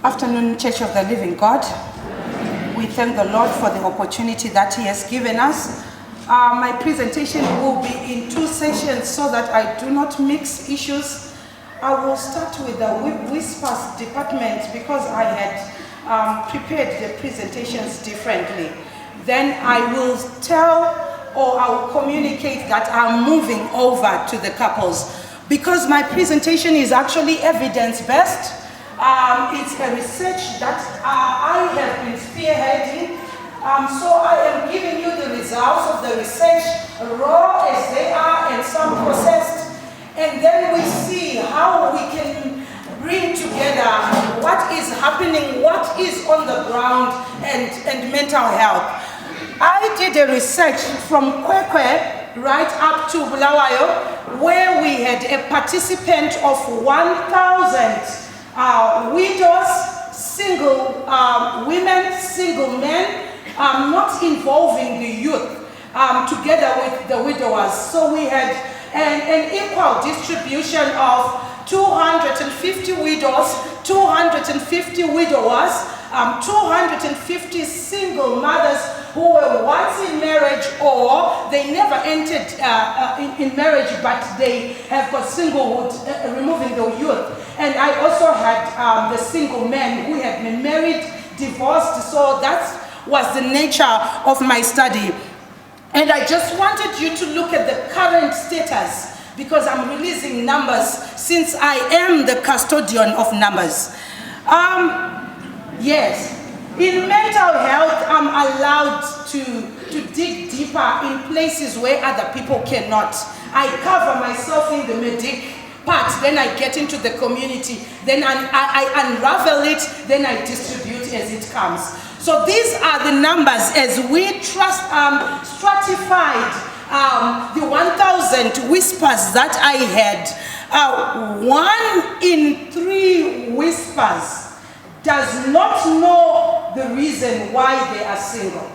Afternoon, Church of the Living God. We thank the Lord for the opportunity that He has given us. My presentation will be in two sessions so that I do not mix issues. I will start with the whispers department because I had prepared the presentations differently. Then I will tell or I will communicate that I'm moving over to the couples because my presentation is actually evidence-based. It's a research that I have been spearheading. So I am giving you the results of the research, raw as they are and some processed. And then we see how we can bring together what is happening, what is on the ground, and mental health. I did a research from Kwekwe right up to Bulawayo, where we had a participant of 1,000 widows, single women, single men, not involving the youth, together with the widowers. So we had an equal distribution of 250 widows, 250 widowers, 250 single mothers who were once in marriage or they never entered in marriage, but they have got singlehood, removing the youth. And I also had the single men who had been married, divorced, so that was the nature of my study. And I just wanted you to look at the current status because I'm releasing numbers since I am the custodian of numbers. Yes, in mental health, I'm allowed to dig deeper in places where other people cannot. I cover myself in the medic part, then I get into the community, then I unravel it, then I distribute as it comes. So these are the numbers as we stratified the 1,000 whispers that I had. 1 in 3 whispers does not know the reason why they are single.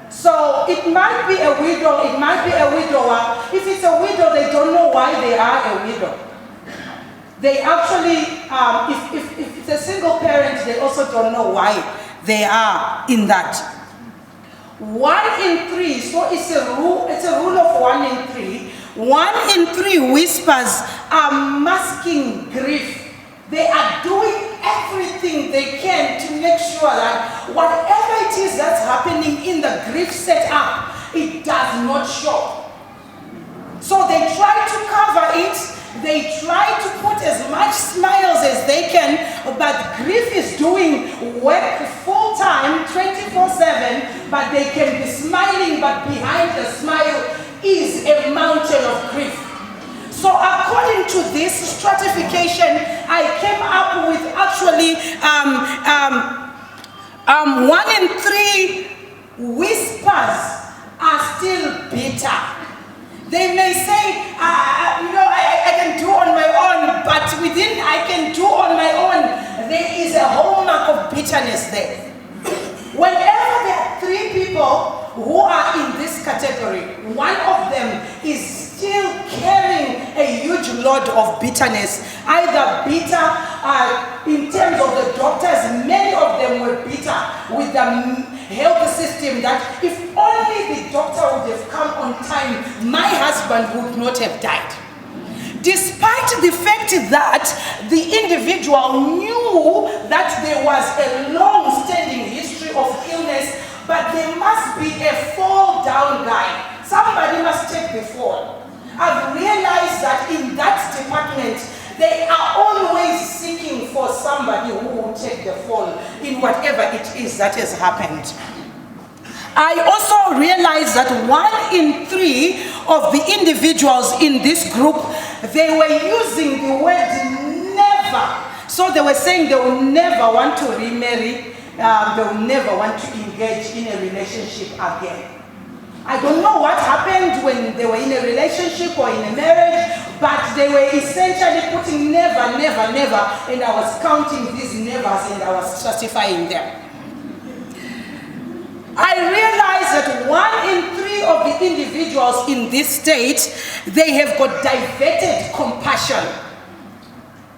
So it might be a widow, it might be a widower. If it's a widow, they don't know why they are a widow. They actually, if it's a single parent, they also don't know why they are in that. 1 in 3, so it's a rule of 1 in 3. 1 in 3 whispers are masking grief. They are doing everything they can to make sure that whatever it is that's happening in the grief setup, it does not show. So they try to cover it, they try to put as much smiles as they can, but grief is doing work full-time, 24/7, but they can be smiling, but behind the smile is a mountain of grief. So according to this stratification, I came up with actually 1 in 3 whispers are still bitter. They may say, I can do on my own, but within I can do on my own, there is a hallmark of bitterness there. Whenever there are 3 people who are in this category, one of them is still carrying a huge load of bitterness. Either bitter in terms of the doctors, many of them were bitter with the health system that if only the doctor would have come on time, my husband would not have died. Despite the fact that the individual knew that there was a long-standing history of illness, but there must be a fall-down guy. Somebody must take the fall. I've realized that in that department, they are always seeking for somebody who will take the fall in whatever it is that has happened. I also realized that 1 in 3 of the individuals in this group, they were using the word never. So they were saying they will never want to remarry, they will never want to engage in a relationship again. I don't know what happened when they were in a relationship or in a marriage, but they were essentially putting never, never, never, and I was counting these nevers and I was stratifying them. I realized that 1 in 3 of the individuals in this state, they have got diverted compassion.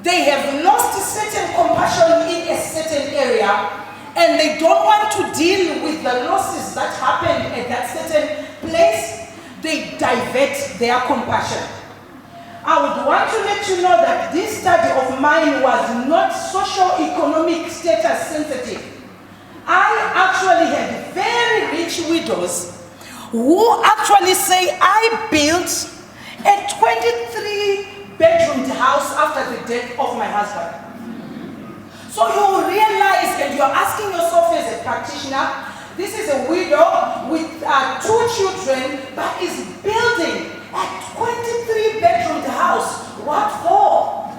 They have lost certain compassion in a certain area, and they don't want to deal with the losses that happened at that certain place, they divert their compassion. I would want to let you know that this study of mine was not socio-economic status sensitive. I actually had very rich widows who actually say, I built a 23-bedroomed house after the death of my husband. So you realize, and you're asking yourself as a practitioner, this is a widow with 2 children, but is building a 23-bedroomed house. What for?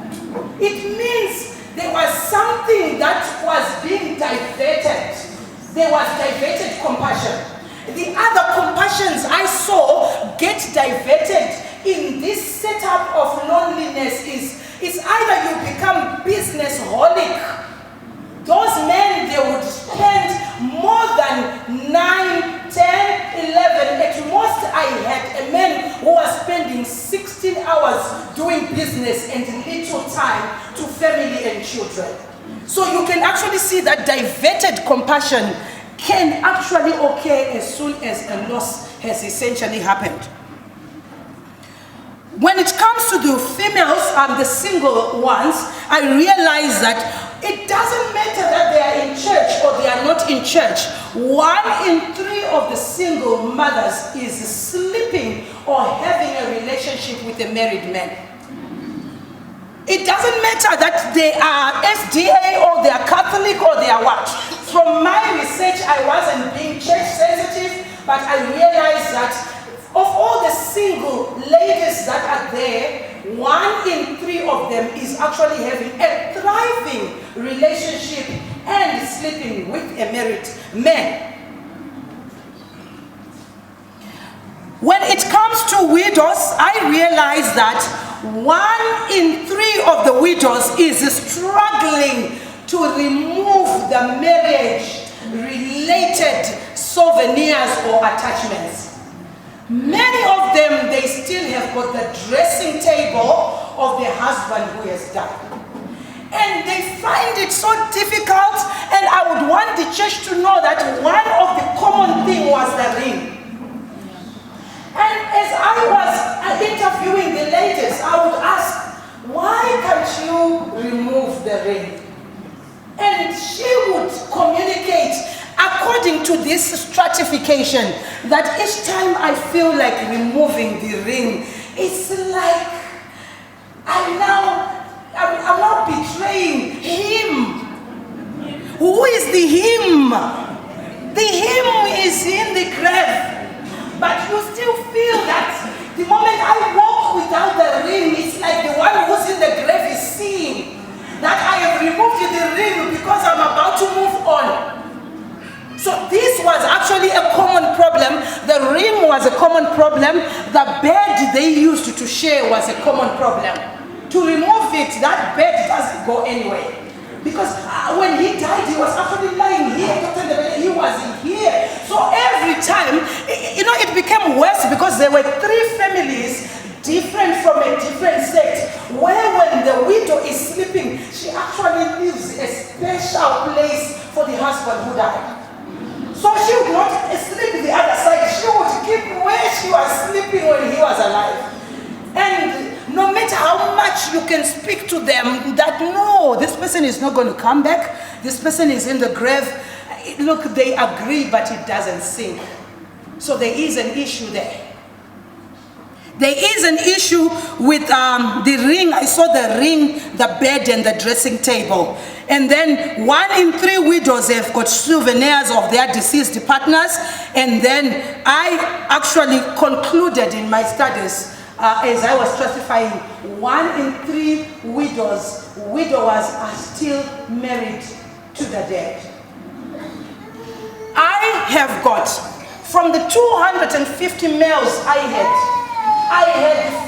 It means there was something that was being diverted. There was diverted compassion. The other compassions I saw get diverted in this setup of loneliness is either you become business-holic. Those men, they would spend more than 9, 10, 11. At most, I had a man who was spending 16 hours doing business and little time to family and children. So you can actually see that diverted compassion can actually occur as soon as a loss has essentially happened. When it comes to the females and the single ones, I realize that it doesn't matter that they are in church or they are not in church. 1 in 3 of the single mothers is sleeping or having a relationship with a married man. It doesn't matter that they are SDA or they are Catholic or they are what. From my research, I wasn't being church sensitive, but I realized that of all the single ladies that are there, 1 in 3 of them is actually having a thriving relationship and sleeping with a married man. When it comes to widows, I realize that 1 in 3 of the widows is struggling to remove the marriage-related souvenirs or attachments. Many of them, they still have got the dressing table of their husband who has died. And they find it so difficult, and I would want the church to know that one of the common things was the ring. And as I was interviewing the ladies, I would ask, why can't you remove the ring? And she would communicate according to this stratification, that each time I feel like removing the ring, it's like I'm now betraying him. Who is the him? The him is in the grave. But you still feel that the moment I walk without the ring, it's like the one who's in the grave is seeing that I have removed the ring because I'm about to move on. So this was actually a common problem. The ring was a common problem. The bed they used to share was a common problem. To remove it, that bed doesn't go anywhere. Because when he died, he was actually lying here. Dr. Ndebele, he was here. So every time, it became worse because there were 3 families different from a different sect, where when the widow is sleeping, she actually leaves a special place for the husband who died. So she would not sleep the other side. She would keep where she was sleeping when he was alive. And no matter how much you can speak to them that no, this person is not going to come back, this person is in the grave, look, they agree, but it doesn't sink. So there is an issue there. There is an issue with the ring. I saw the ring, the bed, and the dressing table. And then 1 in 3 widows have got souvenirs of their deceased partners. And then I actually concluded in my studies, as I was classifying, 1 in 3 widowers are still married to the dead. I have got, from the 250 males I had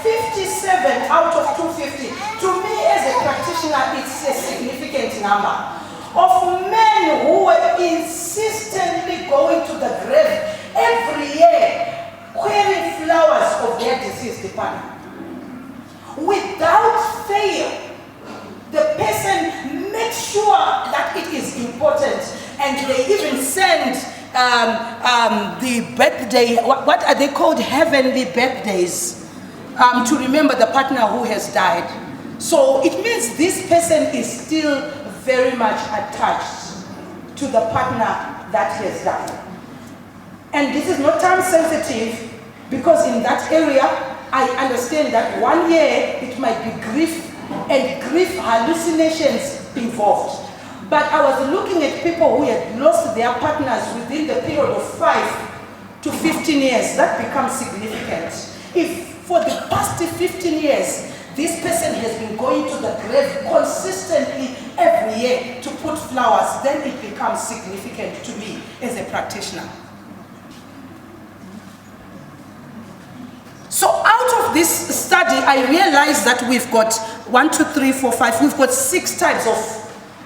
57 out of 250. To me, as a practitioner, it's a significant number of men who were insistently going to the grave every year, carrying flowers of their deceased partner. Without fail, the person important. And they even send the birthday, what are they called? Heavenly birthdays, to remember the partner who has died. So it means this person is still very much attached to the partner that has died. And this is not time sensitive, because in that area, I understand that 1 year it might be grief and grief hallucinations involved. But I was looking at people who had lost their partners within the period of 5 to 15 years. That becomes significant. If for the past 15 years, this person has been going to the grave consistently every year to put flowers, then it becomes significant to me as a practitioner. So out of this study, I realized that we've got 1, 2, 3, 4, 5, we've got 6 types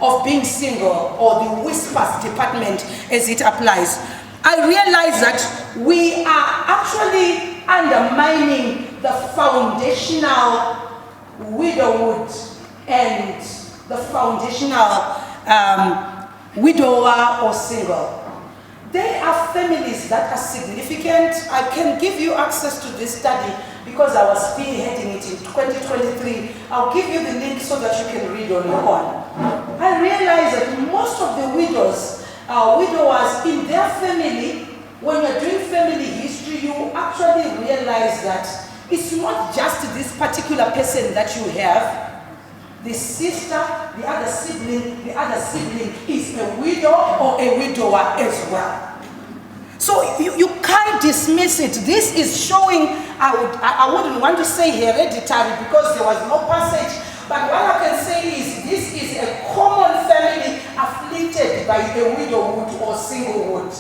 of being single, or the whispers department as it applies. I realized that we are actually undermining the foundational widowhood and the foundational widower or single. There are families that are significant. I can give you access to this study because I was spearheading it in 2023. I'll give you the link so that you can read on your own. I realized that most of the widowers in their family, when you're doing family history, you actually realize that it's not just this particular person that you have. The sister, the other sibling is a widow or a widower as well. So you can't dismiss it. This is showing, I wouldn't want to say hereditary because there was no passage, but what I can say is this is a common family afflicted by a widowhood or singlehood.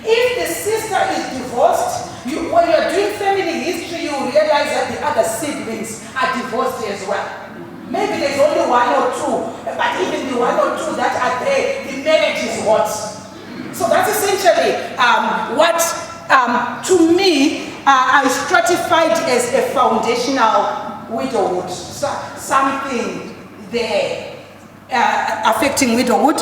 If the sister is divorced, when you're doing family history, you realize that the other siblings are divorced as well. Maybe there's only 1 or 2, but even the 1 or 2 that are there, the marriage is what? So that's essentially what, to me, I stratified as a foundational widowhood. So, something there affecting widowhood.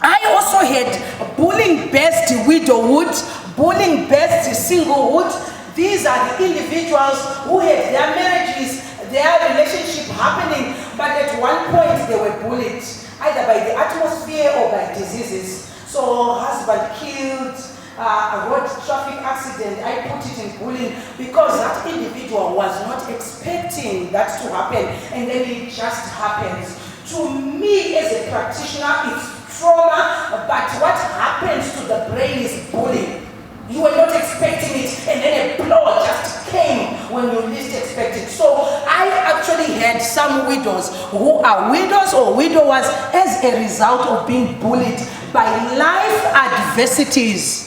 I also had bullying-based widowhood, bullying-based singlehood. These are the individuals who had their marriages, their relationship happening, but at one point they were bullied, either by the atmosphere or by diseases. So husband killed, a road traffic accident, I put it in bullying because that individual was not expecting that to happen, and then it just happens. To me as a practitioner, it's trauma, but what happens to the brain is bullying. You were not expecting it, and then a blow just came when you least expected. So I actually had some widows who are widows or widowers as a result of being bullied by life adversities.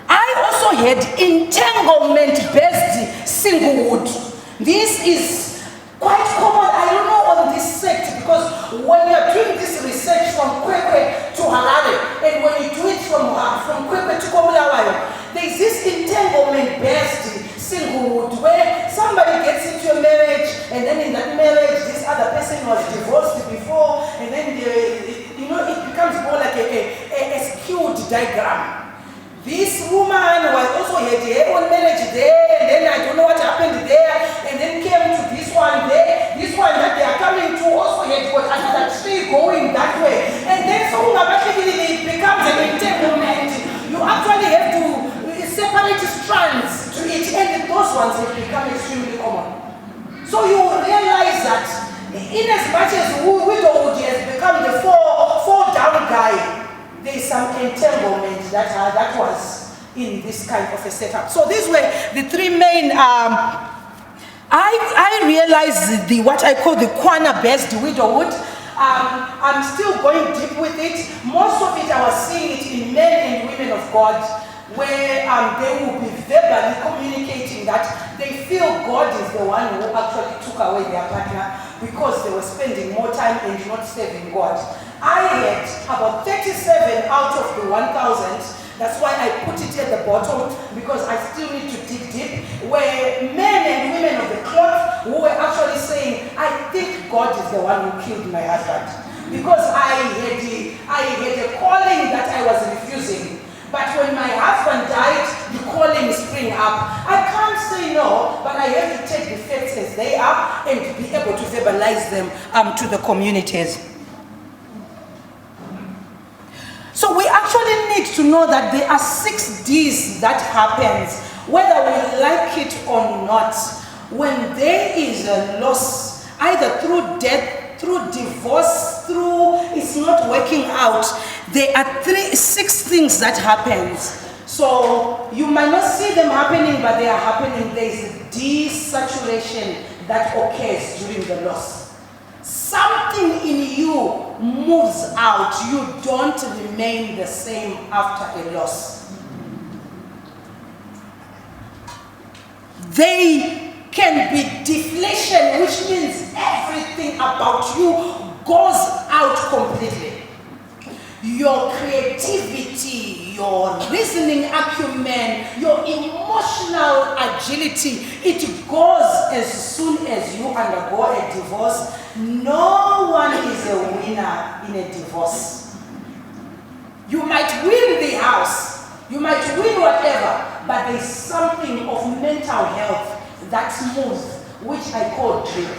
I also had entanglement-based singlehood. This is quite common. I don't know on this sect, because when you're doing this research from Kwekwe to Harare, and when you do it from Kwekwe to Komulawayo, there's this entanglement-based singlehood where somebody gets into a marriage, and then in that marriage, this other person was divorced before, and then it becomes more like a skewed diagram. This woman was also had her own marriage there, and then I don't know what happened there, and then came to this one there. This one that they are coming to also had got another tree going that way. And then so it becomes an entanglement. You actually have to separate strands to it, and those ones have become extremely common. So you realize that in as much as widowhood has become the fall down guy, there is some entanglement that was in this kind of a setup. So these were the 3 main. I realized what I call the Kwana-based widowhood. I'm still going deep with it. Most of it, I was seeing it in men and women of God, where they will be verbally communicating that they feel God is the one who actually took away their partner because they were spending more time and not serving God. I had about 37 out of the 1,000. That's why I put it at the bottom, because I still need to dig deep, where men and women of the cloth who were actually saying, I think God is the one who killed my husband. Because I had a calling that I was refusing. But when my husband died, the calling sprang up. I can't say no, but I have to take the facts as they are and be able to verbalize them to the communities. So we actually need to know that there are 6 D's that happens, whether we like it or not. When there is a loss, either through death, through divorce, through it's not working out, there are 6 things that happens. So you might not see them happening, but they are happening. There is a desaturation that occurs during the loss. Something in you moves out. You don't remain the same after a loss. They can be deflation, which means everything about you goes out completely. Your creativity, your reasoning acumen, your emotional agility, it goes as soon as you undergo a divorce. No one is a winner in a divorce. You might win the house, you might win whatever, but there's something of mental health that moves, which I call drip.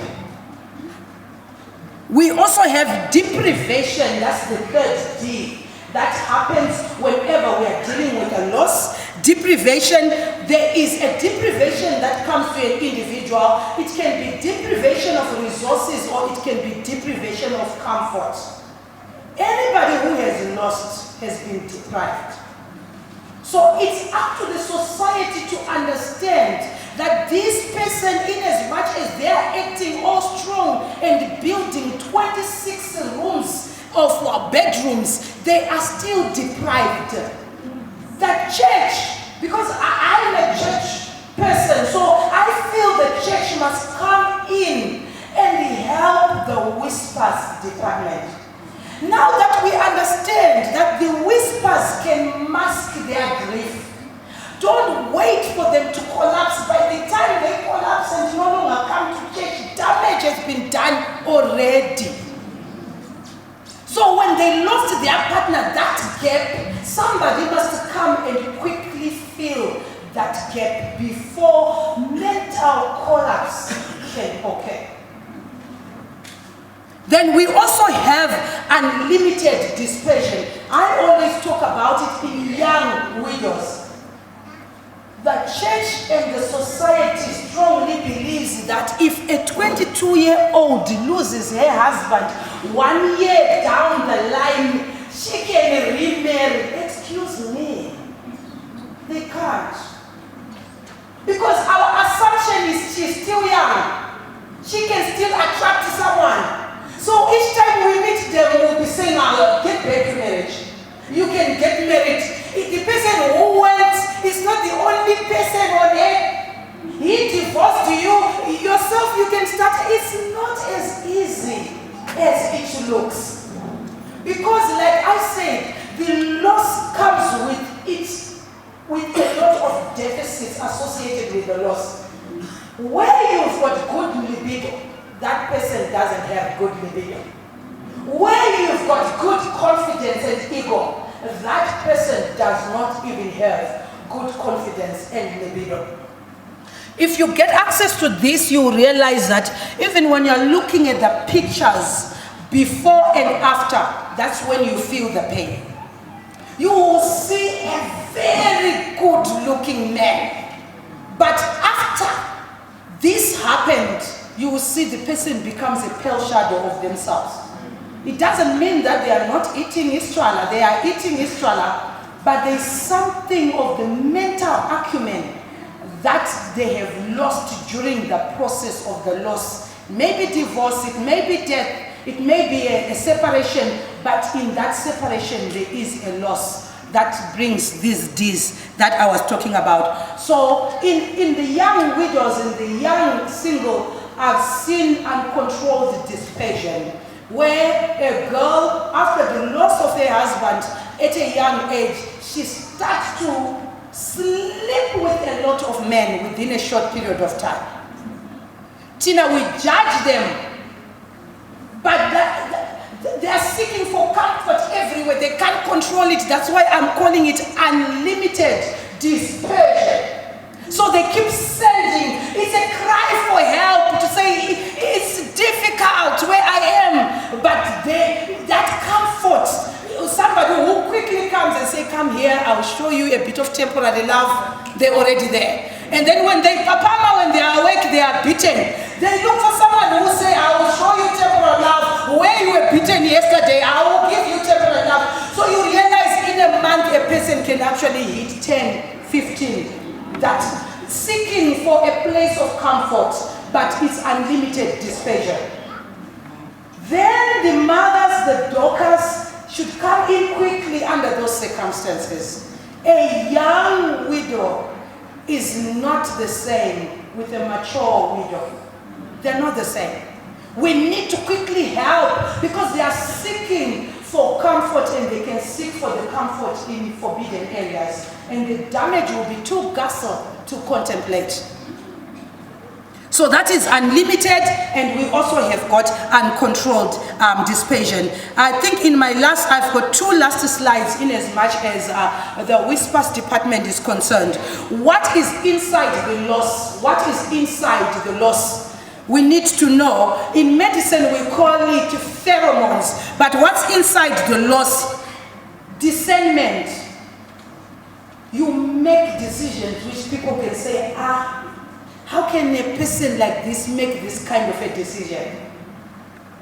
We also have deprivation, that's the 3rd D, that happens whenever we are dealing with a loss. Deprivation, there is a deprivation that comes to an individual. It can be deprivation of resources or it can be deprivation of comfort. Anybody who has lost has been deprived. So it's up to the society to understand that this person, in as much as they are acting all strong and building 26 rooms of bedrooms, they are still deprived. The church, because I'm a church person, so I feel the church must come in and help the whispers department. Now that we understand that the whispers can mask their grief, don't wait for them to collapse. By the time they collapse and no longer come to church, damage has been done already. So when they lost their partner, that gap, somebody must come and quickly fill that gap before mental collapse can occur. Then we also have unlimited dispersion. I always talk about it in young widows. The church and the society strongly believes that if a 22-year-old loses her husband 1 year down the line, she can remarry. Excuse me. They can't. Because our assumption is she's still young. She can still attract someone. So each time we meet them, we'll be saying, oh, get back to marriage. You can get married. The person who went is not the only person on earth. He divorced you. Yourself, you can start. It's not as easy as it looks. Because like I said, the loss comes with a lot of deficits associated with the loss. Where you've got good libido, that person doesn't have good libido. Where you've got good confidence and ego, that person does not even have good confidence and libido. If you get access to this, you realize that even when you're looking at the pictures before and after, that's when you feel the pain. You will see a very good looking man, but after this happened, you will see the person becomes a pale shadow of themselves. It doesn't mean that they are not eating Istrala. They are eating Istrala, but there's something of the mental acumen that they have lost during the process of the loss. Maybe divorce, it may be death, it may be a separation, but in that separation there is a loss that brings these D's that I was talking about. So in the young widows, in the young single, I've seen uncontrolled dispersion, where a girl, after the loss of her husband at a young age, she starts to sleep with a lot of men within a short period of time. Tina, we judge them But they are seeking for comfort everywhere. They can't control it. That's why I'm calling it unlimited dispersion. So they keep sending. It's a cry for help to say it's difficult where I am. But that comfort, somebody who quickly comes and say, come here, I'll show you a bit of temporary love. They're already there. And then when they are awake, they are beaten. They look for someone who say, I will show you temporal love. Where you were beaten yesterday, I will give you temporal love. So you realize in a month, a person can actually hit 10, 15. That seeking for a place of comfort, but it's unlimited dispersion. Then the mothers, the daughters, should come in quickly under those circumstances. A young widow is not the same with a mature widow. They're not the same. We need to quickly help because they are seeking for comfort and they can seek for the comfort in forbidden areas. And the damage will be too ghastly to contemplate. So that is unlimited, and we also have got uncontrolled dispersion. I think in my I've got 2 last slides in as much as the whispers department is concerned. What is inside the loss? What is inside the loss? We need to know. In medicine, we call it pheromones. But what's inside the loss? Discernment. You make decisions which people can say, how can a person like this make this kind of a decision?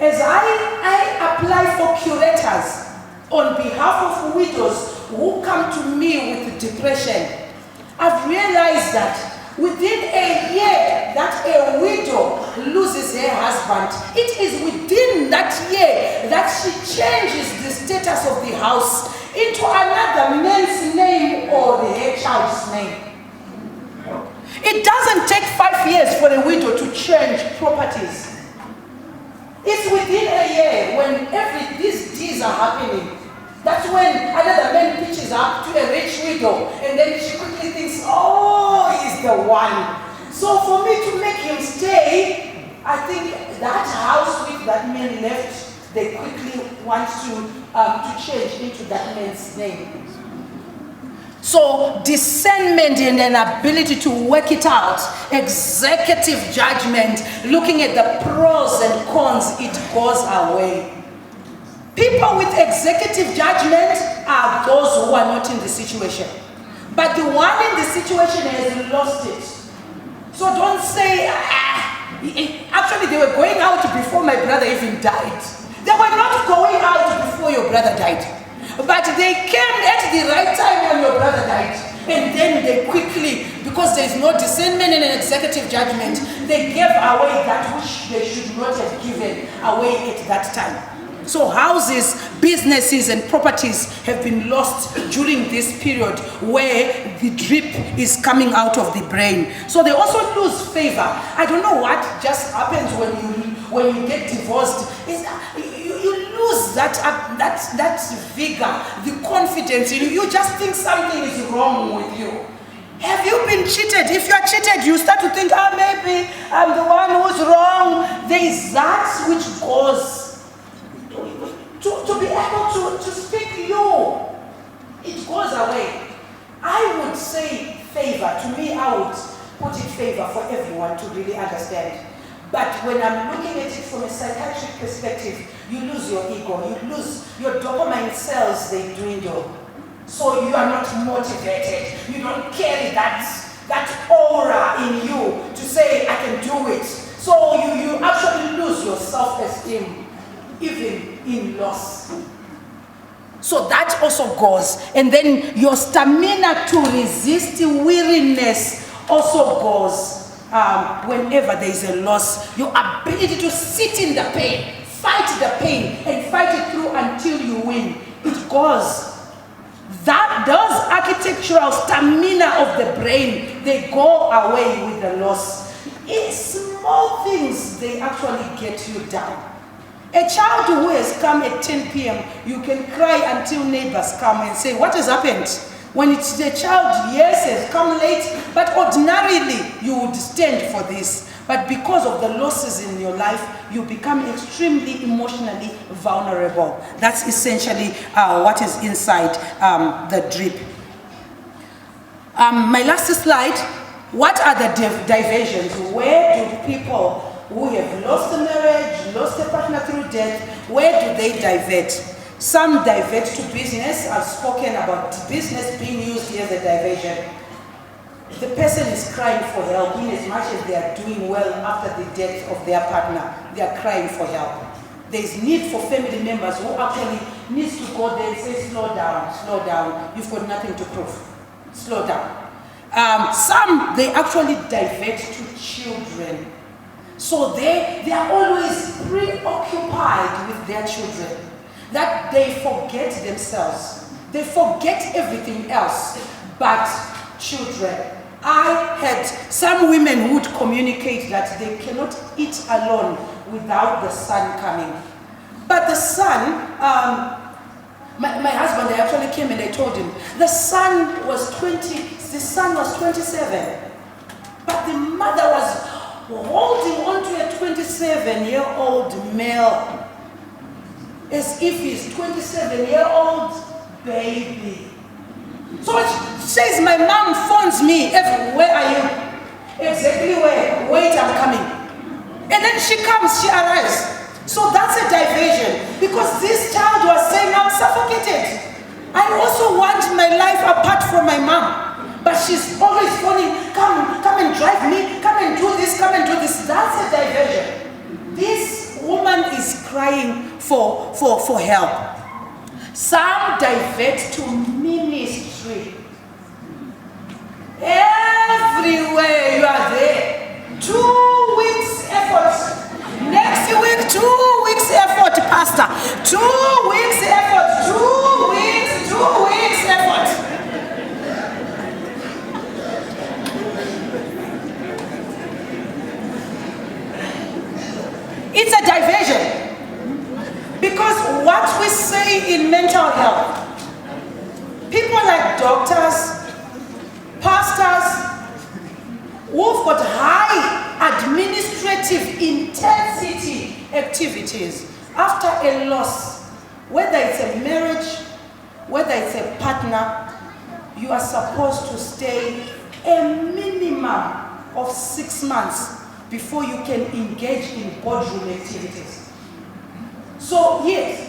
As I apply for curators on behalf of widows who come to me with depression, I've realized that within a year that a widow loses her husband, it is within that year that she changes the status of the house into another man's name or her child's name. It doesn't take 5 years for a widow to change properties. It's within a year when these deeds are happening. That's when another man pitches up to a rich widow and then she quickly thinks, oh, he's the one. So for me to make him stay, I think that house with that man left, they quickly want to change into that man's name. So discernment and an ability to work it out, executive judgment, looking at the pros and cons, it goes away. People with executive judgment are those who are not in the situation. But the one in the situation has lost it. So don't say, actually they were going out before my brother even died. They were not going out before your brother died. But they came at the right time when your brother died. And then they quickly, because there is no discernment and an executive judgment, they gave away that which they should not have given away at that time. So houses, businesses, and properties have been lost during this period where the drip is coming out of the brain. So they also lose favor. I don't know what just happens when you get divorced. You lose that vigor, the confidence in you. You just think something is wrong with you. Have you been cheated? If you are cheated, you start to think, maybe I'm the one who's wrong. There is that which goes to be able to speak you. It goes away. I would say favor. To me, I would put it favor for everyone to really understand. But when I'm looking at it from a psychiatric perspective, you lose your ego, you lose your dopamine cells, they dwindle. So you are not motivated. You don't carry that aura in you to say, I can do it. So you actually lose your self-esteem, even in loss. So that also goes. And then your stamina to resist weariness also goes. Whenever there is a loss, your ability to sit in the pain, fight the pain, and fight it through until you win, it goes. Those architectural stamina of the brain, they go away with the loss. In small things, they actually get you down. A child who has come at 10 p.m., you can cry until neighbors come and say, what has happened? When it's the child, yes, has come late, but ordinarily you would stand for this. But because of the losses in your life, you become extremely emotionally vulnerable. That's essentially what is inside the drip. My last slide, what are the diversions? Where do people who have lost a marriage, lost a partner through death, where do they divert? Some divert to business. I've spoken about business being used as a diversion. The person is crying for help in as much as they are doing well after the death of their partner. They are crying for help. There is need for family members who actually needs to go there and say, slow down, you've got nothing to prove. Slow down. Some, they actually divert to children. So they are always preoccupied with their children, that they forget themselves. They forget everything else but children. I had some women who would communicate that they cannot eat alone without the son coming. But the son, my husband, I actually came and I told him, the son was 27, but the mother was holding on to a 27-year-old male as if he's 27-year-old baby. So it says my mom phones me, where are you? Exactly where? Wait, I'm coming. And then she comes, she arrives. So that's a diversion, because this child was saying, I'm suffocated. I also want my life apart from my mom. But she's always phoning, come and drive me, come and do this, come and do this. That's a diversion. This woman is crying for help. Some divert to ministry. Everywhere you are there. 2 weeks effort. Next week, 2 weeks effort, pastor. 2 weeks effort. 2 weeks effort. It's a diversion. Because what we say in mental health, people like doctors, pastors, who've got high administrative intensity activities after a loss, whether it's a marriage, whether it's a partner, you are supposed to stay a minimum of 6 months before you can engage in boardroom activities. So yes,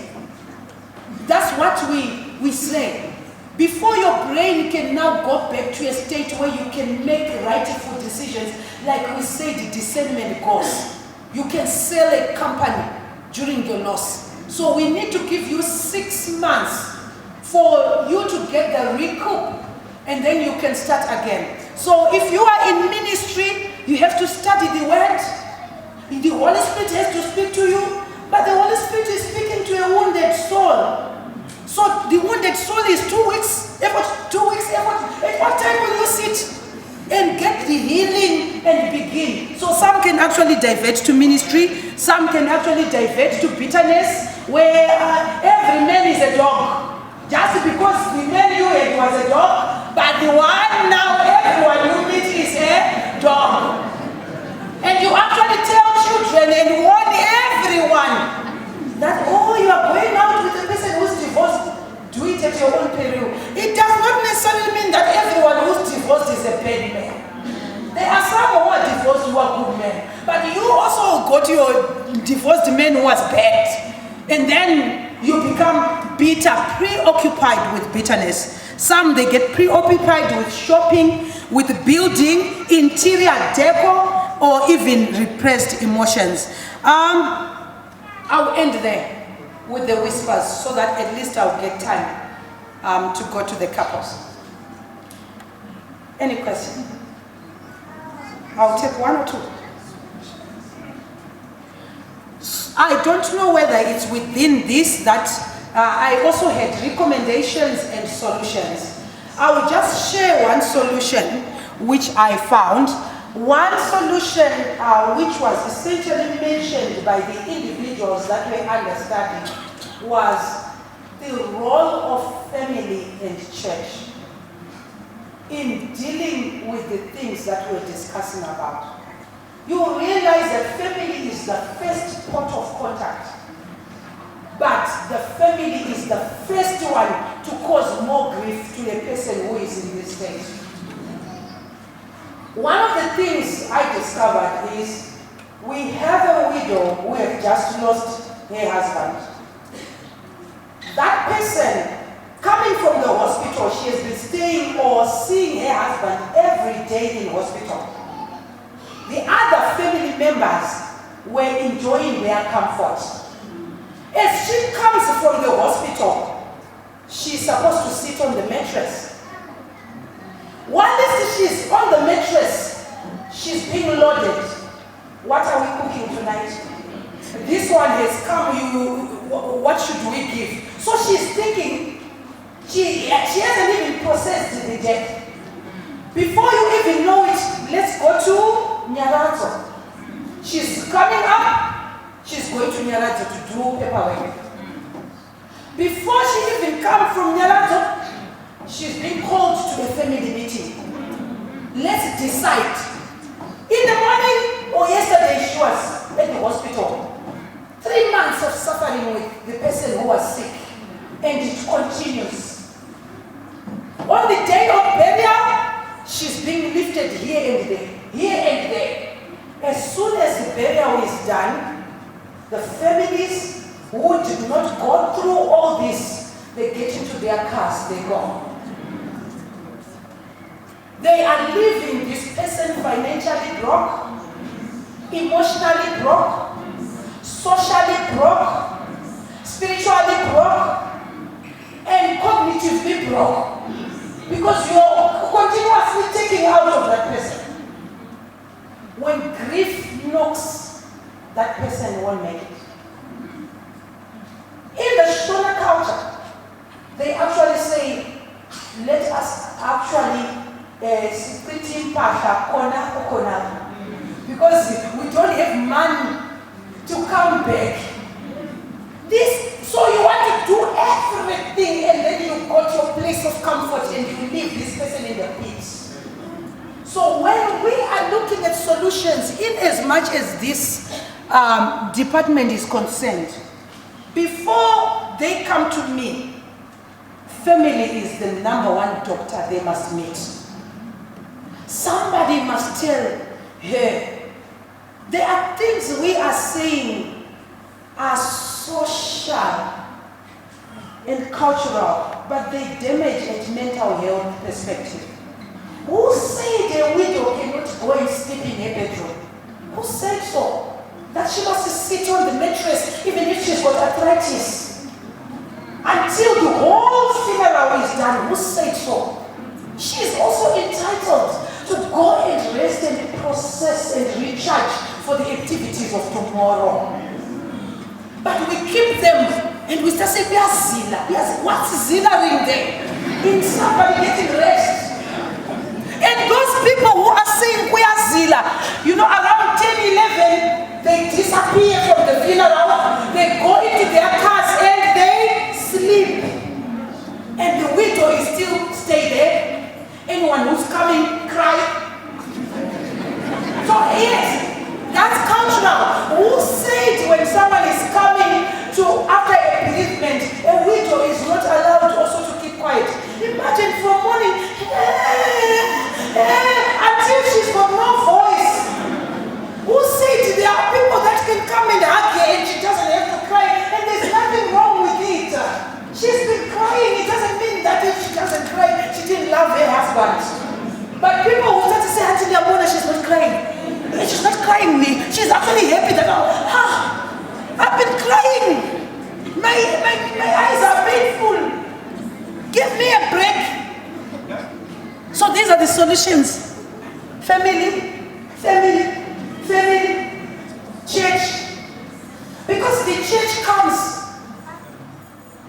that's what we say. Before your brain can now go back to a state where you can make rightful decisions, like we say the discernment goes. You can sell a company during your loss. So we need to give you 6 months for you to get the recoup, and then you can start again. So if you are in ministry, you have to study the word. The Holy Spirit has to speak to you, but the Holy Spirit is speaking to a wounded soul. So the wounded soul is 2 weeks effort, 2 weeks effort. At what time will you sit and get the healing and begin? So some can actually divert to ministry. Some can actually divert to bitterness, where every man is a dog. Just because the man you had was a dog, but the one now everyone you meet is a dog. And you actually tell children and warn everyone that, oh, you are going out with a person who's divorced. Do it at your own peril. It does not necessarily mean that everyone who's divorced is a bad man. There are some who are divorced who are good men. But you also got your divorced man who was bad. And then you become bitter, preoccupied with bitterness. Some, they get preoccupied with shopping, with building, interior decor, or even repressed emotions. I'll end there with the whispers so that at least I'll get time to go to the couples. Any question? I'll take 1 or 2. I don't know whether it's within this that I also had recommendations and solutions. I will just share one solution which I found. One solution which was essentially mentioned by the individuals that were understudied was the role of family and church in dealing with the things that we're discussing about. you will realize that family is the first point of contact. But the family is the first one to cause more grief to the person who is in this state. One of the things I discovered is we have a widow who has just lost her husband. That person, coming from the hospital, she has been staying or seeing her husband every day in hospital. The other family members were enjoying their comfort. As she comes from the hospital, she's supposed to sit on the mattress. While she's on the mattress, she's being loaded. What are we cooking tonight? This one has come, what should we give? So she's thinking, she hasn't even processed the death. Before you even know it, let's go to Nyarato. She's coming up, she's going to Nyarato to do paperwork. Before she even comes from Nyarato, she's been called to a family meeting. Let's decide. In the morning or yesterday, she was at the hospital. 3 months of suffering with the person who was sick, and it continues. On the day of burial, she's being lifted here and there, here and there. As soon as the burial is done, the families who did not go through all this, they get into their cars, they go. They are leaving this person financially broke, emotionally broke, socially broke, spiritually broke, and cognitively broke. Because you're continuously taking out of that person. When grief knocks, that person won't make it. In the Shona culture, they actually say, let us actually split in kona, because we don't have money to come back. So you want to do everything, and then you go to your place of comfort and you leave this person in the pit. So when we are looking at solutions, in as much as this department is concerned, before they come to me, family is the #1 doctor they must meet. Somebody must tell her, there are things we are saying are social and cultural, but they damage at mental health perspective. Who said a widow cannot go and sleep in her bedroom? Who said so? That she must sit on the mattress even if she's got arthritis until the whole funeral is done. Who said so? She is also entitled to go and rest and process and recharge for the activities of tomorrow. But we keep them and we start saying, what's zillaring there? In somebody getting rest. And those people who are saying, where's Zilla? Around 10, 11, they disappear from the funeral, they go into their cars and they sleep. And the widow is still stay there. Anyone who's coming, cry. So yes, that's cultural. Who said when someone is coming to after a bereavement, a widow is not allowed also to keep quiet? Imagine from morning until she's got no voice. Who said there are people that can come and hug her and she doesn't have to cry, and there's nothing wrong with it. She's been crying. It doesn't mean that if she doesn't cry, she didn't love her husband. But people who start to say, Auntie Liamona, she's not crying. She's not crying. She's actually happy that, I've been crying. My eyes are painful. Give me a break. So these are the solutions. Family, church. Because the church comes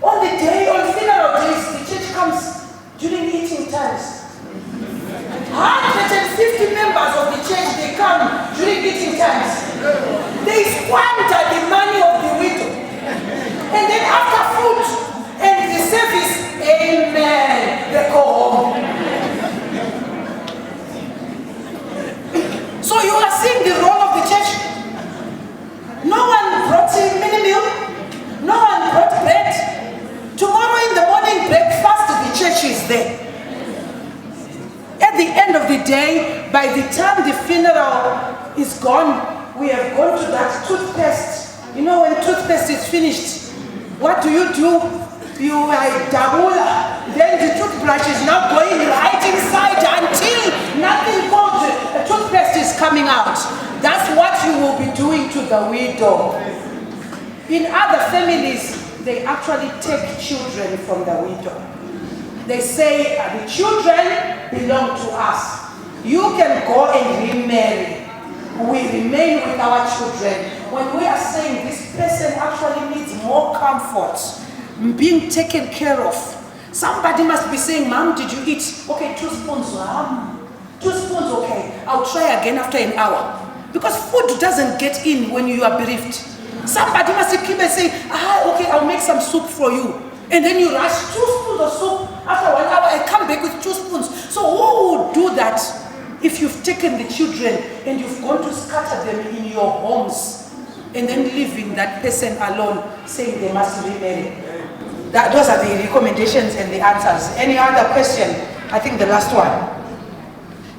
on the funeral days, the church comes during eating times. 150 members of the church, they come during eating times. They squander the money of the widow. And then after food and the service, amen, they go home. is gone. We have gone to that toothpaste. You know, when toothpaste is finished, what do? You Ndebele. Then the toothbrush is now going right inside until nothing called a toothpaste is coming out. That's what you will be doing to the widow. In other families, they actually take children from the widow. They say, the children belong to us. You can go and remarry. We remain with our children. When we are saying this person actually needs more comfort, being taken care of. Somebody must be saying, Mom, did you eat? Okay, 2 spoons, Mom. 2 spoons, okay. I'll try again after an hour. Because food doesn't get in when you are bereaved. Somebody must keep and say, okay, I'll make some soup for you. And then you rush 2 spoons of soup. After 1 hour, I come back with 2 spoons. So who would do that if you've taken the children and you've gone to scatter them in your homes and then leaving that person alone, saying they must remarry? Those are the recommendations and the answers. Any other question? I think the last one.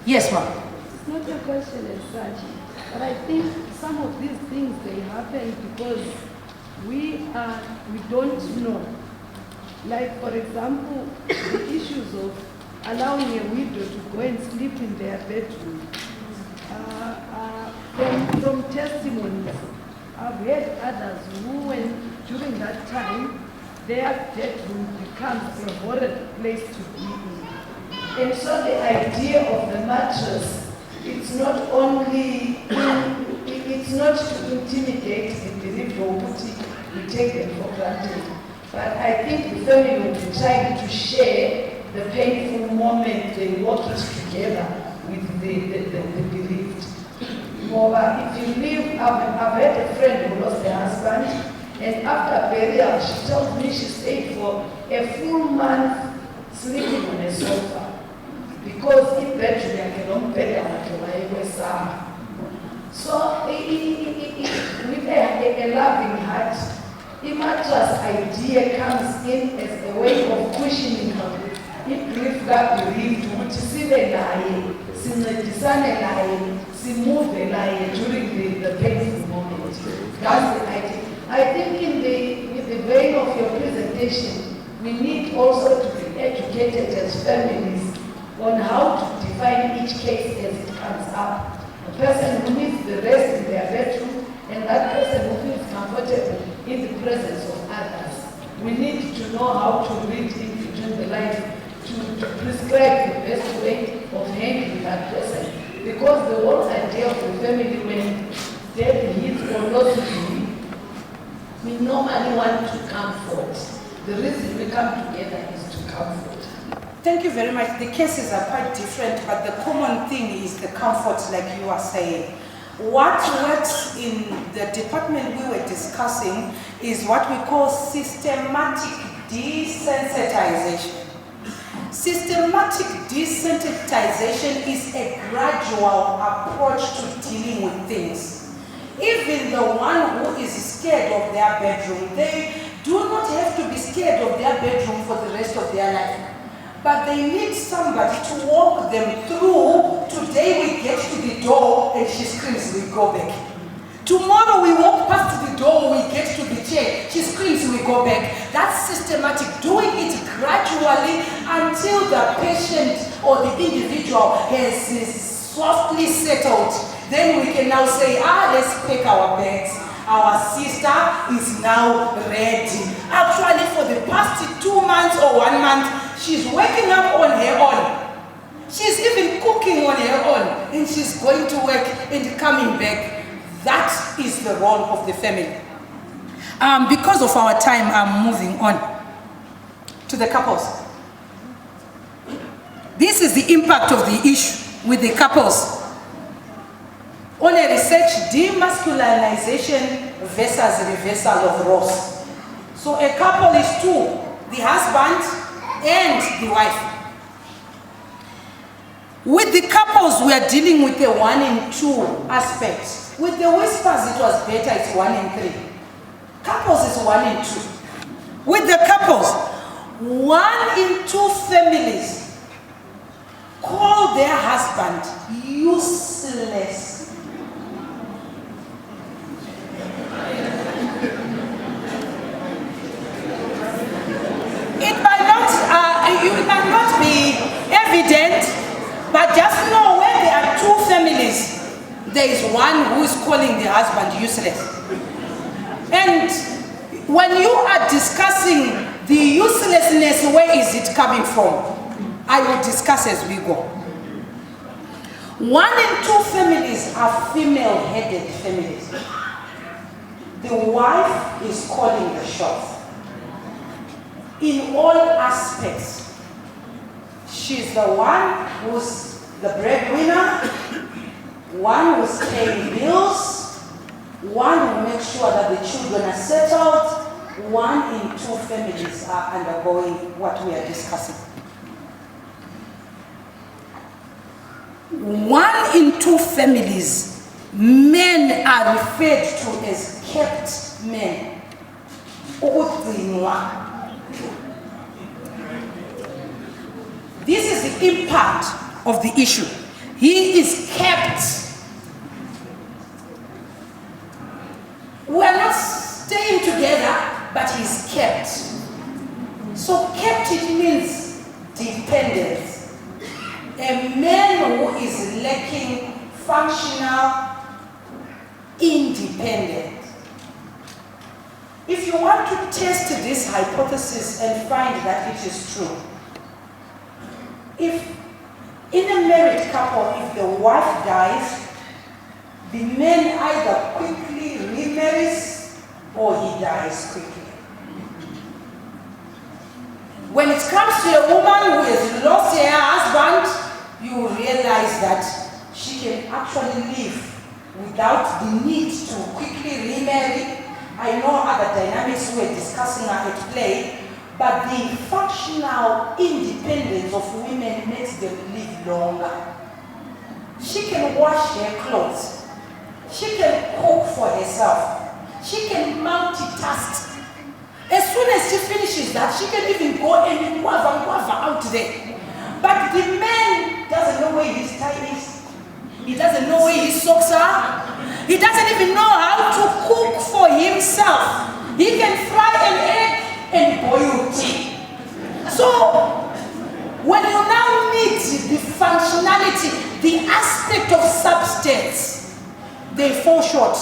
Yes, ma'am. It's not a question as such, but I think some of these things, they happen because we don't know. Like, for example, the issues of allowing a widow to go and sleep in their bedroom. From testimonies, I've heard others who, during that time, their bedroom becomes a horrid place to be in. And so the idea of the mattress, it's not only, it's not to intimidate the bereaved or we take them for granted. But I think the family will be trying to share the painful moment they walk it together with the bereaved. Moreover, if you live, I've had a friend who lost her husband, and after burial, she told me she stayed for a full month sleeping on a sofa. Because in bedroom, I cannot bury her. So, with a loving heart, the mattress idea comes in as a way of cushioning her. If grief got bereaved, which is sincedisane naye, simove naye during the painful moment. That's the idea. I think with the vein of your presentation, we need also to be educated as families on how to define each case as it comes up. A person who needs the rest in their bedroom and that person who feels comfortable in the presence of others. We need to know how to read in between the lines to prescribe the best way of handling that person. Because the whole idea of the family, when death hits or loss, we normally want to comfort. The reason we come together is to comfort. Thank you very much. The cases are quite different, but the common thing is the comfort, like you are saying. What works in the department we were discussing is what we call systematic desensitization. Systematic desensitization is a gradual approach to dealing with things. Even the one who is scared of their bedroom, they do not have to be scared of their bedroom for the rest of their life. But they need somebody to walk them through. Today we get to the door and she screams, we go back. Tomorrow we walk past the door, we get to the chair, she screams, we go back. That's systematic, doing it gradually until the patient or the individual has softly settled. Then we can now say, let's pack our bags. Our sister is now ready. Actually, for the past 2 months or 1 month, she's waking up on her own. She's even cooking on her own. And she's going to work and coming back. That is the role of the family. Because of our time, I'm moving on to the couples. This is the impact of the issue with the couples. On a research, demasculinization versus reversal of roles. So a couple is two, the husband and the wife. With the couples, we are dealing with a 1 in 2 aspect. With the whispers, it was better, it's 1 in 3. Couples is 1 in 2. With the couples, 1 in 2 families call their husband useless. just know when there are two families, there is one who is calling the husband useless. And when you are discussing the uselessness, where is it coming from? I will discuss as we go. 1 and 2 families are female-headed families. The wife is calling the shots. In all aspects, she's the one who's the breadwinner, one who's paying bills, one who makes sure that the children are settled. 1 in 2 families are undergoing what we are discussing. 1 in 2 families, men are referred to as kept men. This is the impact of the issue. He is kept. We are not staying together, but he's kept. So kept, it means dependence. A man who is lacking functional independence. If you want to test this hypothesis and find that it is true, if in a married couple, if the wife dies, the man either quickly remarries or he dies quickly. When it comes to a woman who has lost her husband, you realize that she can actually live without the need to quickly remarry. I know other dynamics we're discussing are at play, but the functional independence of women makes them live longer. She can wash her clothes. She can cook for herself. She can multitask. As soon as she finishes that, she can even go and guava out there. But the man doesn't know where his tie is. He doesn't know where his socks are. He doesn't even know how to cook for himself. He can fry an egg and boil tea. So, when you now meet the functionality, the aspect of substance, they fall short.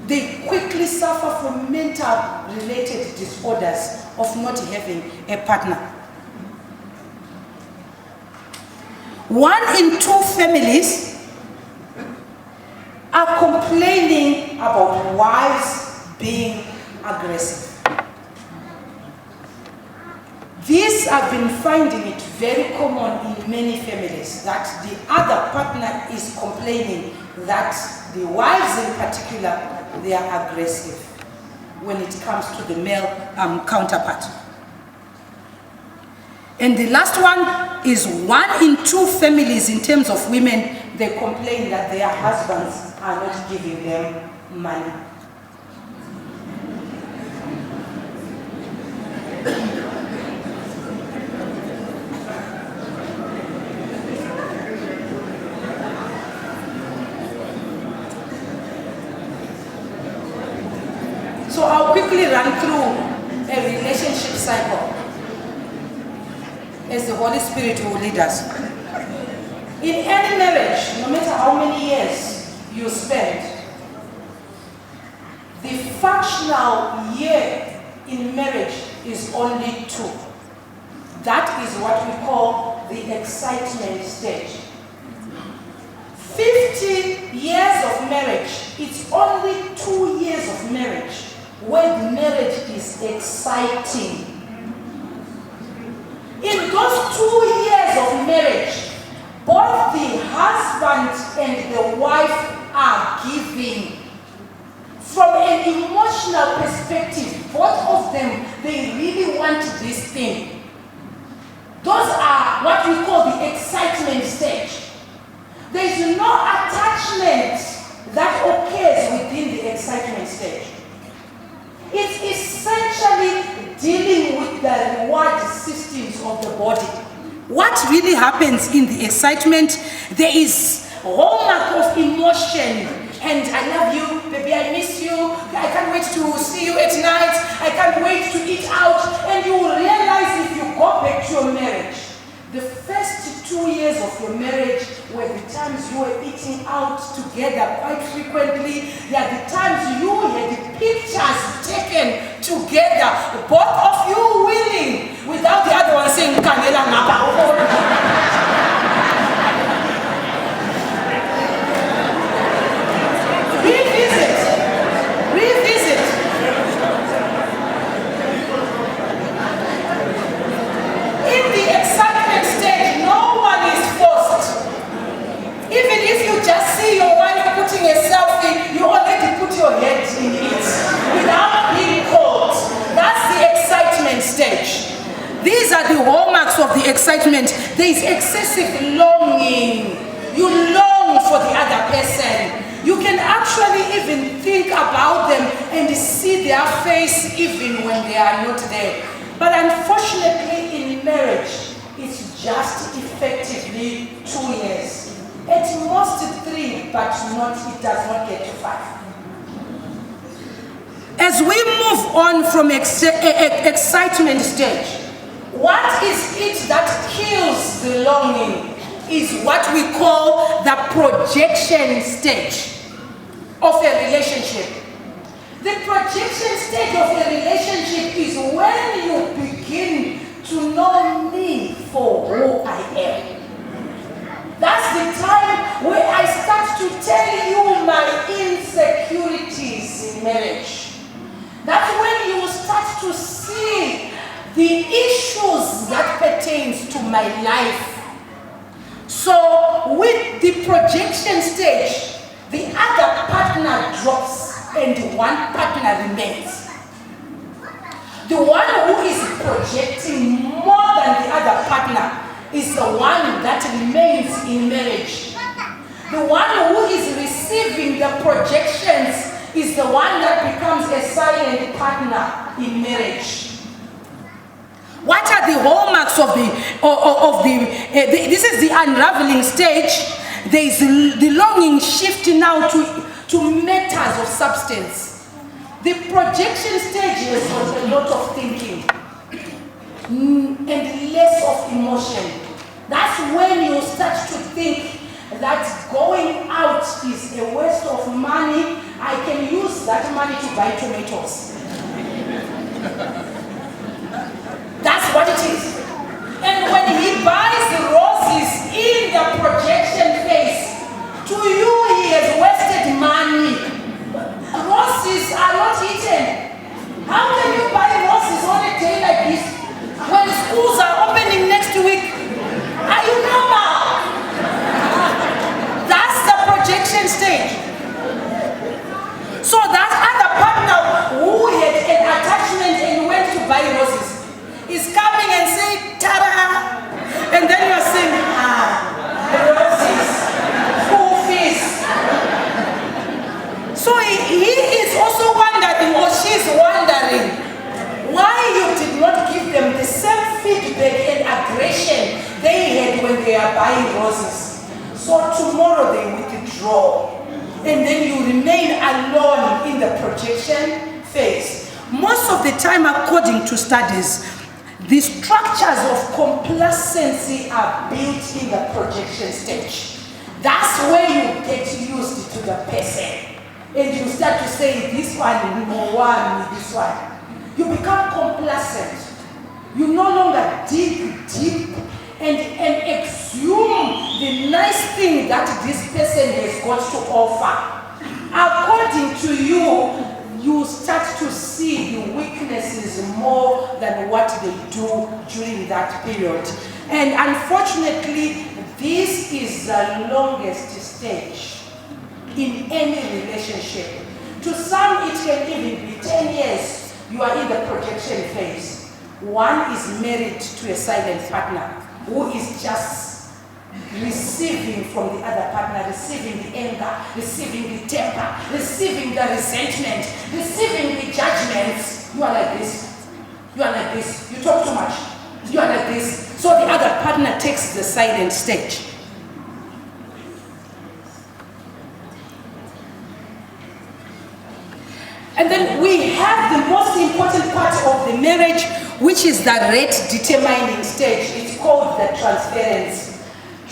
They quickly suffer from mental-related disorders of not having a partner. 1 in 2 families are complaining about wives being aggressive. This, I've been finding it very common in many families, that the other partner is complaining that the wives in particular, they are aggressive when it comes to the male counterpart. And the last one is 1 in 2 families in terms of women, they complain that their husbands are not giving them money. So I'll quickly run through a relationship cycle as the Holy Spirit will lead us. In any marriage, no matter how many years you spend, the functional year in marriage is only 2. That is what we call the excitement stage. 50 years of marriage, it's only 2 years of marriage where the marriage is exciting. In those 2 years of marriage, both the husband and the wife are giving. From an emotional perspective, both of them, they really want this thing. Those are what we call the excitement stage. There is no attachment that occurs within the excitement stage. It's essentially dealing with the reward systems of the body. What really happens in the excitement? There is a hallmark of emotion. And I love you, baby, I miss you, I can't wait to see you at night, I can't wait to eat out. And you will realize if you go back to your marriage, the first 2 years of your marriage out together quite frequently. There are the times you had pictures taken together, both of you willing, without the other one saying, Kangela Napa. Revisit. In the excitement stage, no one is forced. Even if you just see your wife putting a selfie, you already put your head in it without being called. That's the excitement stage. These are the hallmarks of the excitement. There is excessive longing. You long for the other person. You can actually even think about them and see their face even when they are not there. But unfortunately in marriage, it's just effectively 2 years. At most 3, but it does not get to 5. As we move on from excitement stage, what is it that kills the longing is what we call the projection stage of a relationship. The projection stage of a relationship is when you begin to know me for who I am. That's the time where I start to tell you my insecurities in marriage. That's when you start to see the issues that pertains to my life. So with the projection stage, the other partner drops and one partner remains. The one who is projecting more than the other partner is the one that remains in marriage. The one who is receiving the projections is the one that becomes a silent partner in marriage. What are the hallmarks of this is the unraveling stage. There is the longing shift now to matters of substance. The projection stage is a lot of thinking and less of emotion. That's when you start to think that going out is a waste of money. I can use that money to buy tomatoes. That's what it is. And when he buys the roses in the projection phase, to you he has wasted money. Roses are not eaten. How can you buy roses on a day like this when schools are opening next week? Are you normal? That's the projection stage. So that other partner who had an attachment and went to buy roses is coming and saying, ta-da! And then you're saying, roses, school fees. So he is also wondering, or she's wondering, why you did not give them the same feedback and aggression they had when they are buying roses. So tomorrow they withdraw. And then you remain alone in the projection phase. Most of the time, according to studies, the structures of complacency are built in the projection stage. That's where you get used to the person. And you start to say, this one, this one. You become complacent. You no longer dig deep and exhume the nice thing that this person has got to offer. According to you, you start to see the weaknesses more than what they do during that period. And unfortunately, this is the longest stage in any relationship. To some, it can even be 10 years. You are in the projection phase. One is married to a silent partner who is just receiving from the other partner, receiving the anger, receiving the temper, receiving the resentment, receiving the judgments. You are like this. You are like this. You talk too much. You are like this. So the other partner takes the silent stage. And then we have the most important part of the marriage, which is the rate determining stage. It's called the transference.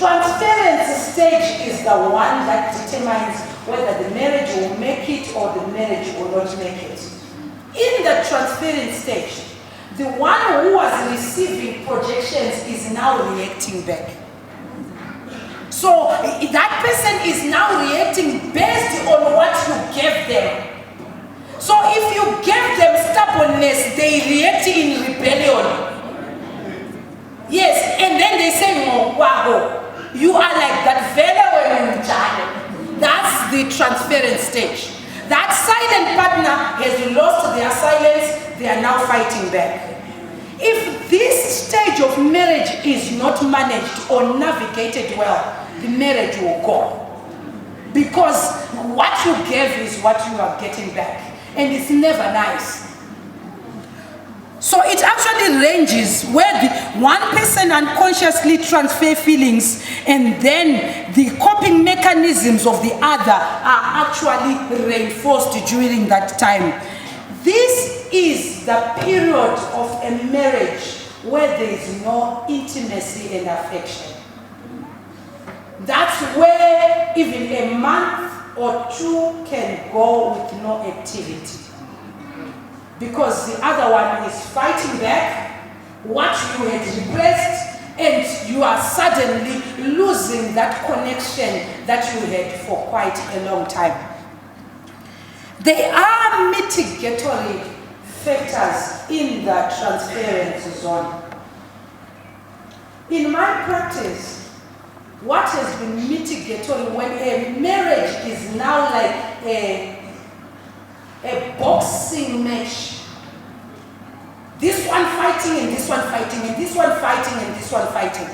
Transference stage is the one that determines whether the marriage will make it or the marriage will not make it. In the transference stage, the one who was receiving projections is now reacting back. So that person is now reacting based on what you gave them. So if you gave them stubbornness, they react in rebellion. Yes, and then they say, oh, wow, you are like that fellow when you child. That's the transference stage. That silent partner has lost their silence, they are now fighting back. If this stage of marriage is not managed or navigated well, the marriage will go. Because what you gave is what you are getting back. And it's never nice. So it actually ranges where the one person unconsciously transfer feelings and then the coping mechanisms of the other are actually reinforced during that time. This is the period of a marriage where there is no intimacy and affection. That's where even a month or two can go with no activity. Because the other one is fighting back what you had repressed, and you are suddenly losing that connection that you had for quite a long time. There are mitigatory factors in the transference zone. In my practice, what has been mitigatory when a marriage is now like a boxing match. This one fighting and this one fighting and this one fighting and this one fighting.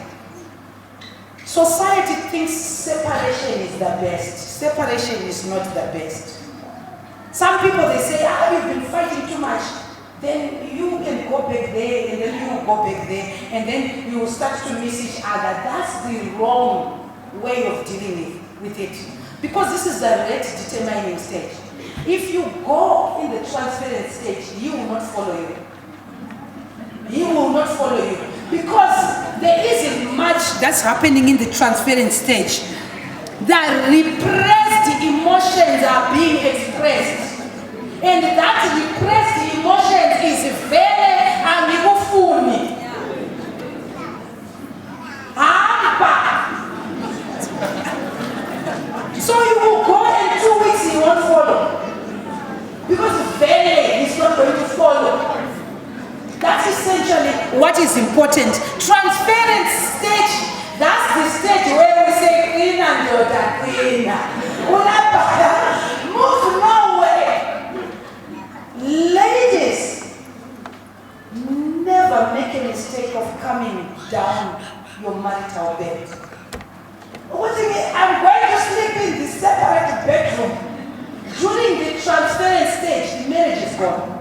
Society thinks separation is the best. Separation is not the best. Some people, they say, you've been fighting too much. Then you can go back there and then you will go back there and then you will start to miss each other. That's the wrong way of dealing with it. Because this is the rate determining stage. If you go in the transference stage, he will not follow you. He will not follow you. Because there isn't much that's happening in the transference stage. The repressed emotions are being expressed. And that repressed emotion is very amigufuni. So you will go in 2 weeks, he won't follow. Because very he's not going to follow. That's essentially what is important. Transference stage, that's the stage where we say, clean and daughter, clean. Move nowhere. Ladies, never make a mistake of coming down your marital bed. I'm going to sleep in the separate bedroom. During the transference stage, the marriage is gone.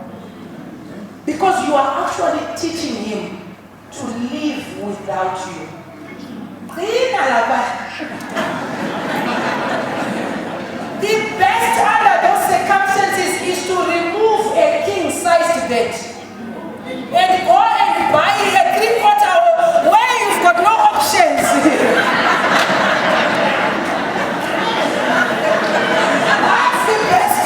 Because you are actually teaching him to live without you. The best under those circumstances is to remove a king-sized bed and go and buy a 3/4 where you've got no options. That's the best.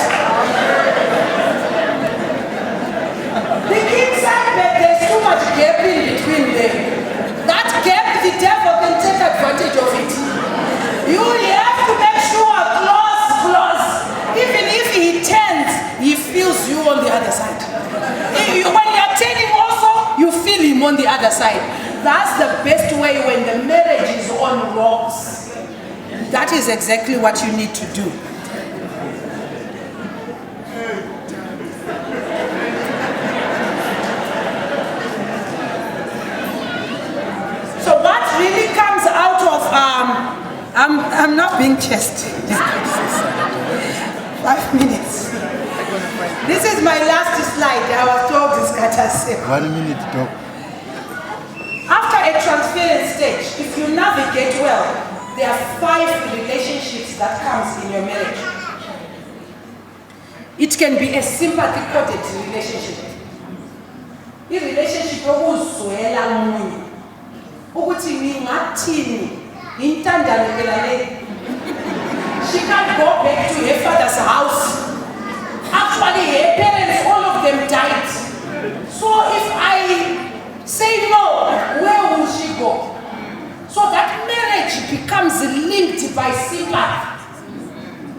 The king-size bed, there's too much gap in between them. That gap, the devil can take advantage of it. You have to make sure close. Even if he turns, he feels you on the other side. When you're turning also, you feel him on the other side. That's the best way when the marriage is on rocks. That is exactly what you need to do. So what really comes out of, I'm not being chased. 5 minutes. This is my last slide. I was told this catastrophe. 1 minute, Doc. After a transference stage, if you navigate well, there are 5 relationships that comes in your marriage. It can be a sympathy-coded relationship. A relationship okuzwela munye ukuthi ngingathini She can't go back to her father's house. Actually, her parents, all of them died. So if I say no, where will she go? So that marriage becomes linked by sympathy.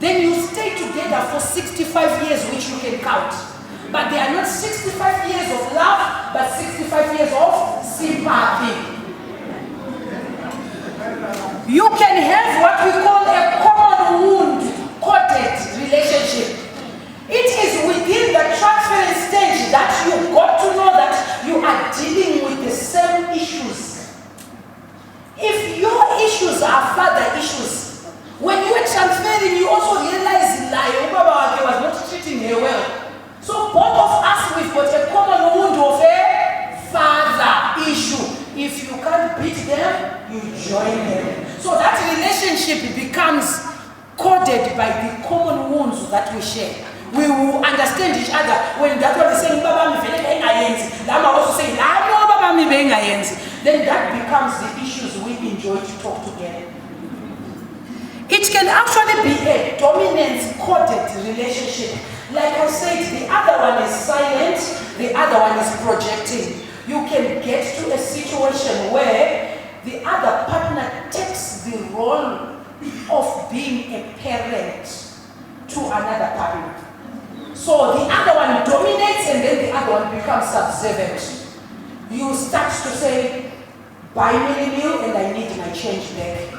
Then you stay together for 65 years, which you can count. But they are not 65 years of love, but 65 years of sympathy. You can have what we call a common wound-coded relationship. It is within the transference stage that you got to know that you are dealing with the same issues. If your issues are father issues, when you are transferring, you also realize Baba was not treating her well. So both of us, we've got a common wound of a father issue. If you can't beat them, you join them. So that relationship becomes coded by the common wounds that we share. We will understand each other. When that one is saying, Baba mi vele ngayenzi, Lama also saying, no, Baba mi vele ngayenzi. Then that becomes the issues we enjoy to talk together. It can actually be a dominance-coded relationship. Like I said, the other one is silent, the other one is projecting. You can get to a situation where the other partner takes the role of being a parent to another partner. So the other one dominates and then the other one becomes subservient. You start to say, buy me a meal and I need my change back.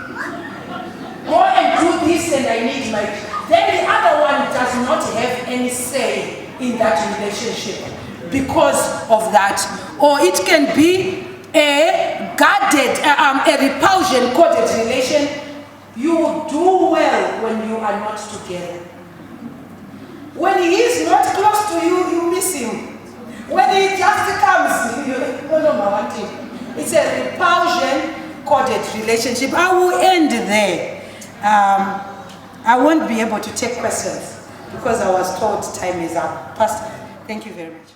Go and do this and I need my... Then the other one does not have any say in that relationship because of that. Or it can be a guarded, a repulsion-coded relation. You do well when you are not together. When he is not close to you, you miss him. When he just comes, you don't know what him. It's a repulsion-coded relationship. I will end there. I won't be able to take questions because I was told time is up. Pastor, thank you very much.